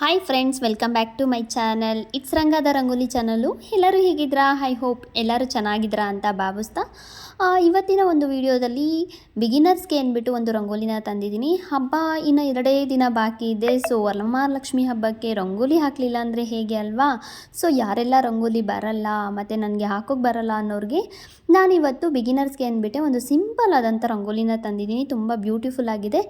Hi friends, welcome back to my channel. It's ರಂಗದ Rangoli channel. ಎಲ್ಲರೂ ಹೇಗಿದ್ರಾ? I hope ಎಲ್ಲರೂ ಚೆನ್ನಾಗಿದ್ದೀರಾ ಅಂತ ಭಾವಿಸ್ತಾ ಇವತ್ತಿನ ಒಂದು ವಿಡಿಯೋದಲ್ಲಿ ಬಿಗಿನರ್ಸ್ಗೆ ಅಂದ್ಬಿಟ್ಟು ಒಂದು ರಂಗೋಲಿನ ತಂದಿದ್ದೀನಿ. ಹಬ್ಬ ಇನ್ನು 2 ದಿನ ಬಾಕಿ ಇದೆ. ಸೊ ವರಮಹಾಲಕ್ಷ್ಮಿ ಹಬ್ಬಕ್ಕೆ ರಂಗೋಲಿ ಹಾಕಲಿಲ್ಲ ಅಂದರೆ ಹೇಗೆ ಅಲ್ವಾ? ಸೊ ಯಾರೆಲ್ಲ ರಂಗೋಲಿ ಬರಲ್ಲ ಮತ್ತು ನನಗೆ ಹಾಕೋಕ್ಕೆ ಬರಲ್ಲ ಅನ್ನೋರಿಗೆ ನಾನಿವತ್ತು ಬಿಗಿನರ್ಸ್ಗೆ ಅಂದ್ಬಿಟ್ಟು ಒಂದು ಸಿಂಪಲ್ ಆದಂಥ ರಂಗೋಲಿನ ತಂದಿದ್ದೀನಿ. ತುಂಬ ಬ್ಯೂಟಿಫುಲ್ ಆಗಿದೆ,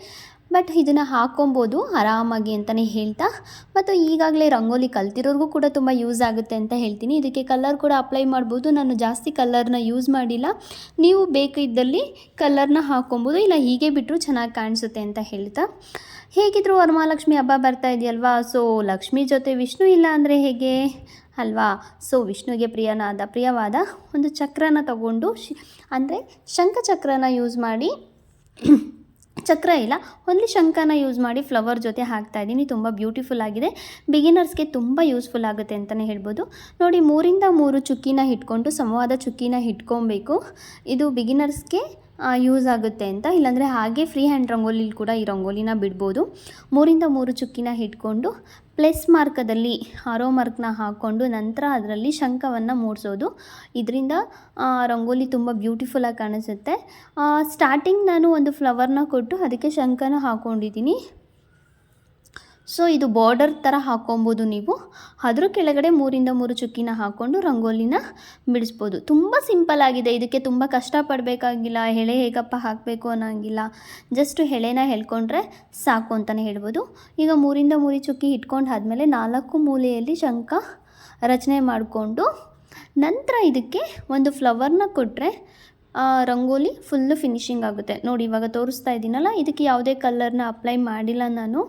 ಬಟ್ ಇದನ್ನು ಹಾಕೊಬೋದು ಆರಾಮಾಗಿ ಅಂತಲೇ ಹೇಳ್ತಾ, ಮತ್ತು ಈಗಾಗಲೇ ರಂಗೋಲಿ ಕಲ್ತಿರೋರಿಗೂ ಕೂಡ ತುಂಬ ಯೂಸ್ ಆಗುತ್ತೆ ಅಂತ ಹೇಳ್ತೀನಿ. ಇದಕ್ಕೆ ಕಲರ್ ಕೂಡ ಅಪ್ಲೈ ಮಾಡ್ಬೋದು. ನಾನು ಜಾಸ್ತಿ ಕಲರ್ನ ಯೂಸ್ ಮಾಡಿಲ್ಲ. ನೀವು ಬೇಕಿದ್ದಲ್ಲಿ ಕಲರ್ನ ಹಾಕೊಬೋದು, ಇಲ್ಲ ಹೀಗೆ ಬಿಟ್ಟರು ಚೆನ್ನಾಗಿ ಕಾಣಿಸುತ್ತೆ ಅಂತ ಹೇಳ್ತಾ, ಹೇಗಿದ್ದರೂ ವರಮಹಾಲಕ್ಷ್ಮಿ ಹಬ್ಬ ಬರ್ತಾ ಇದೆಯಲ್ವಾ? ಸೊ ಲಕ್ಷ್ಮಿ ಜೊತೆ ವಿಷ್ಣು ಇಲ್ಲ ಅಂದರೆ ಹೇಗೆ ಅಲ್ವಾ? ಸೊ ವಿಷ್ಣುವಿಗೆ ಪ್ರಿಯವಾದ ಒಂದು ಚಕ್ರನ ತಗೊಂಡು ಅಂದರೆ ಶಂಖಚಕ್ರನ ಯೂಸ್ ಮಾಡಿ ಚಕ್ರ ಇಲ್ಲ, ಓನ್ಲಿ ಶಂಖನ ಯೂಸ್ ಮಾಡಿ ಫ್ಲವರ್ ಜೊತೆ ಹಾಕ್ತಾಯಿದ್ದೀನಿ. ತುಂಬ ಬ್ಯೂಟಿಫುಲ್ ಆಗಿದೆ. ಬಿಗಿನರ್ಸ್ಗೆ ತುಂಬ ಯೂಸ್ಫುಲ್ ಆಗುತ್ತೆ ಅಂತಲೇ ಹೇಳ್ಬೋದು. ನೋಡಿ, 3ರಿಂದ 3 ಚುಕ್ಕಿನ ಇಟ್ಕೊಂಡು ಸಮವಾದ ಚುಕ್ಕಿನ ಇಟ್ಕೊಬೇಕು. ಇದು ಬಿಗಿನರ್ಸ್ಗೆ ಯೂಸ್ ಆಗುತ್ತೆ ಅಂತ. ಇಲ್ಲಾಂದರೆ ಹಾಗೆ ಫ್ರೀ ಹ್ಯಾಂಡ್ ರಂಗೋಲಿ ಕೂಡ ಈ ರಂಗೋಲಿನ ಬಿಡ್ಬೋದು. 3ರಿಂದ 3 ಚುಕ್ಕಿನ ಇಟ್ಕೊಂಡು ಪ್ಲಸ್ ಮಾರ್ಕದಲ್ಲಿ ಆರೋ ಮಾರ್ಕ್ನ ಹಾಕ್ಕೊಂಡು ನಂತರ ಅದರಲ್ಲಿ ಶಂಖವನ್ನು ಮೂಡಿಸೋದು. ಇದರಿಂದ ರಂಗೋಲಿ ತುಂಬ ಬ್ಯೂಟಿಫುಲ್ಲಾಗಿ ಕಾಣಿಸುತ್ತೆ. ಸ್ಟಾರ್ಟಿಂಗ್ ನಾನು ಒಂದು ಫ್ಲವರ್ನ ಕೊಟ್ಟು ಅದಕ್ಕೆ ಶಂಖನ ಹಾಕ್ಕೊಂಡಿದ್ದೀನಿ. ಸೊ ಇದು ಬಾರ್ಡರ್ ಥರ ಹಾಕ್ಕೊಬೋದು ನೀವು. ಅದ್ರ ಕೆಳಗಡೆ 3ರಿಂದ 3 ಚುಕ್ಕಿನ ಹಾಕ್ಕೊಂಡು ರಂಗೋಲಿನ ಬಿಡಿಸ್ಬೋದು. ತುಂಬ ಸಿಂಪಲ್ ಆಗಿದೆ. ಇದಕ್ಕೆ ತುಂಬ ಕಷ್ಟಪಡಬೇಕಾಗಿಲ್ಲ. ಎಳೆ ಹೇಗಪ್ಪ ಹಾಕಬೇಕು ಅನ್ನೋಂಗಿಲ್ಲ. ಜಸ್ಟ್ ಎಳೆನ ಎಳ್ಕೊಂಡ್ರೆ ಸಾಕು ಅಂತಲೇ ಹೇಳ್ಬೋದು. ಈಗ 3ರಿಂದ 3 ಚುಕ್ಕಿ ಇಟ್ಕೊಂಡು ಆದಮೇಲೆ 4 ಮೂಲೆಯಲ್ಲಿ ಶಂಖ ರಚನೆ ಮಾಡಿಕೊಂಡು ನಂತರ ಇದಕ್ಕೆ ಒಂದು ಫ್ಲವರ್ನ ಕೊಟ್ಟರೆ ರಂಗೋಲಿ ಫುಲ್ಲು ಫಿನಿಶಿಂಗ್ ಆಗುತ್ತೆ. ನೋಡಿ, ಇವಾಗ ತೋರಿಸ್ತಾ ಇದ್ದೀನಲ್ಲ, ಇದಕ್ಕೆ ಯಾವುದೇ ಕಲರ್ನ ಅಪ್ಲೈ ಮಾಡಿಲ್ಲ ನಾನು.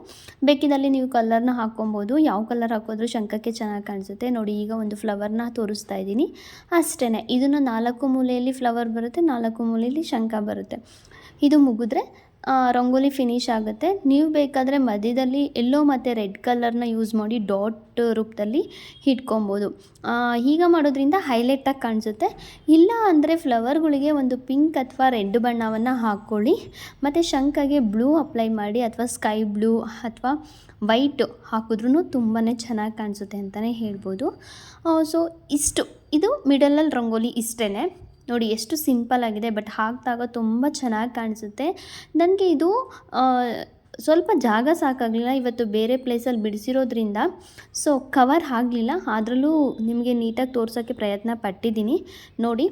ಬೇಕಿದ್ದಲ್ಲಿ ನೀವು ಕಲರ್ನ ಹಾಕ್ಕೊಬೋದು. ಯಾವ ಕಲರ್ ಹಾಕಿದ್ರೂ ಶಂಖಕ್ಕೆ ಚೆನ್ನಾಗಿ ಕಾಣಿಸುತ್ತೆ. ನೋಡಿ, ಈಗ ಒಂದು ಫ್ಲವರ್ನ ತೋರಿಸ್ತಾ ಇದ್ದೀನಿ ಅಷ್ಟೇ. ಇದನ್ನು 4 ಮೂಲೆಯಲ್ಲಿ ಫ್ಲವರ್ ಬರುತ್ತೆ, 4 ಮೂಲೆಯಲ್ಲಿ ಶಂಖ ಬರುತ್ತೆ. ಇದು ಮುಗಿದ್ರೆ ರಂಗೋಲಿ ಫಿನಿಶ್ ಆಗುತ್ತೆ. ನೀವು ಬೇಕಾದರೆ ಮಧ್ಯದಲ್ಲಿ ಎಲ್ಲೋ ಮತ್ತು ರೆಡ್ ಕಲರ್ನ ಯೂಸ್ ಮಾಡಿ ಡಾಟ್ ರೂಪದಲ್ಲಿ ಇಟ್ಕೊಬೋದು. ಈಗ ಮಾಡೋದ್ರಿಂದ ಹೈಲೈಟಾಗಿ ಕಾಣಿಸುತ್ತೆ. ಇಲ್ಲ ಅಂದರೆ ಫ್ಲವರ್ಗಳಿಗೆ ಒಂದು ಪಿಂಕ್ ಅಥವಾ ರೆಡ್ ಬಣ್ಣವನ್ನು ಹಾಕ್ಕೊಳ್ಳಿ. ಮತ್ತು ಶಂಖಗೆ ಬ್ಲೂ ಅಪ್ಲೈ ಮಾಡಿ ಅಥವಾ ಸ್ಕೈ ಬ್ಲೂ ಅಥವಾ ವೈಟ್ ಹಾಕಿದ್ರೂ ತುಂಬಾ ಚೆನ್ನಾಗಿ ಕಾಣಿಸುತ್ತೆ ಅಂತಲೇ ಹೇಳ್ಬೋದು. ಸೊ ಇದು ಮಿಡಲಲ್ಲಿ ರಂಗೋಲಿ ಇಷ್ಟೇ. ನೋಡಿ ಎಷ್ಟು ಸಿಂಪಲ್ ಆಗಿದೆ, ಬಟ್ ಹಾಕಿದಾಗ ತುಂಬ ಚೆನ್ನಾಗಿ ಕಾಣಿಸುತ್ತೆ. ನನಗೆ ಇದು ಸ್ವಲ್ಪ ಜಾಗ ಸಾಕಾಗಲಿಲ್ಲ. ಇವತ್ತು ಬೇರೆ ಪ್ಲೇಸಲ್ಲಿ ಬಿಡಿಸಿರೋದ್ರಿಂದ ಸೊ ಕವರ್ ಆಗಲಿಲ್ಲ. ಅದರಲ್ಲೂ ನಿಮಗೆ ನೀಟಾಗಿ ತೋರ್ಸೋಕ್ಕೆ ಪ್ರಯತ್ನ ಪಟ್ಟಿದ್ದೀನಿ. ನೋಡಿ,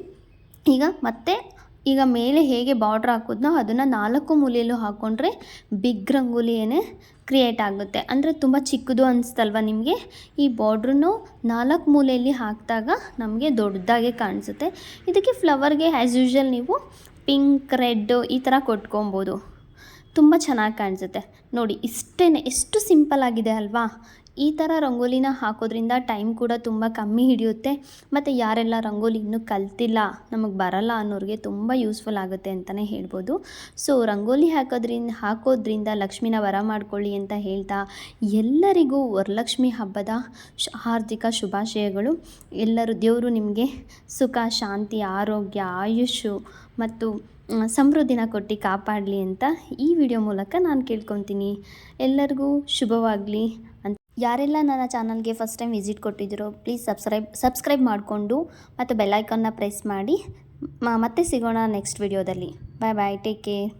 ಈಗ ಮೇಲೆ ಹೇಗೆ ಬಾರ್ಡ್ರ್ ಹಾಕೋದ್ನೋ ಅದನ್ನು 4 ಮೂಲೆಯಲ್ಲೂ ಹಾಕ್ಕೊಂಡ್ರೆ ಬಿಗ್ ರಂಗೋಲಿಯೇ ಕ್ರಿಯೇಟ್ ಆಗುತ್ತೆ. ಅಂದರೆ ತುಂಬ ಚಿಕ್ಕದು ಅನಿಸ್ತಲ್ವ ನಿಮಗೆ? ಈ ಬಾರ್ಡ್ರನ್ನು 4 ಮೂಲೆಯಲ್ಲಿ ಹಾಕಿದಾಗ ನಮಗೆ ದೊಡ್ಡದಾಗೆ ಕಾಣಿಸುತ್ತೆ. ಇದಕ್ಕೆ ಫ್ಲವರ್ಗೆ ಆ್ಯಸ್ ಯೂಶ್ವಲ್ ನೀವು ಪಿಂಕ್, ರೆಡ್ ಈ ಥರ ಕೊಟ್ಕೊಬೋದು. ತುಂಬ ಚೆನ್ನಾಗಿ ಕಾಣಿಸುತ್ತೆ. ನೋಡಿ, ಎಷ್ಟು ಸಿಂಪಲ್ ಆಗಿದೆ ಅಲ್ವಾ? ಈ ಥರ ರಂಗೋಲಿನ ಹಾಕೋದ್ರಿಂದ ಟೈಮ್ ಕೂಡ ತುಂಬ ಕಮ್ಮಿ ಹಿಡಿಯುತ್ತೆ. ಮತ್ತು ಯಾರೆಲ್ಲ ರಂಗೋಲಿ ಇನ್ನೂ ಕಲ್ತಿಲ್ಲ, ನಮಗೆ ಬರಲ್ಲ ಅನ್ನೋರಿಗೆ ತುಂಬ ಯೂಸ್ಫುಲ್ ಆಗುತ್ತೆ ಅಂತಲೇ ಹೇಳ್ಬೋದು. ಸೊ ರಂಗೋಲಿ ಹಾಕೋದ್ರಿಂದ ಲಕ್ಷ್ಮಿನ ವರ ಮಾಡ್ಕೊಳ್ಳಿ ಅಂತ ಹೇಳ್ತಾ, ಎಲ್ಲರಿಗೂ ವರಲಕ್ಷ್ಮಿ ಹಬ್ಬದ ಹಾರ್ದಿಕ ಶುಭಾಶಯಗಳು. ದೇವರು ನಿಮಗೆ ಸುಖ, ಶಾಂತಿ, ಆರೋಗ್ಯ, ಆಯುಷು ಮತ್ತು ಸಮೃದ್ಧಿನ ಕೊಟ್ಟು ಕಾಪಾಡಲಿ ಅಂತ ಈ ವಿಡಿಯೋ ಮೂಲಕ ನಾನು ಕೇಳ್ಕೊತೀನಿ. ಎಲ್ಲರಿಗೂ ಶುಭವಾಗಲಿ ಅಂತ. ಯಾರೆಲ್ಲ ನನ್ನ ಚಾನಲ್ಗೆ ಫಸ್ಟ್ ಟೈಮ್ ವಿಸಿಟ್ ಕೊಟ್ಟಿದ್ದೀರೋ ಪ್ಲೀಸ್ ಸಬ್ಸ್ಕ್ರೈಬ್ ಮಾಡಿಕೊಂಡು ಮತ್ತು ಬೆಲ್ ಐಕಾನ್ನ ಪ್ರೆಸ್ ಮಾಡಿ. ಮತ್ತೆ ಸಿಗೋಣ ನೆಕ್ಸ್ಟ್ ವಿಡಿಯೋದಲ್ಲಿ. ಬಾಯ್ ಬಾಯ್, ಟೇಕ್ ಕೇರ್.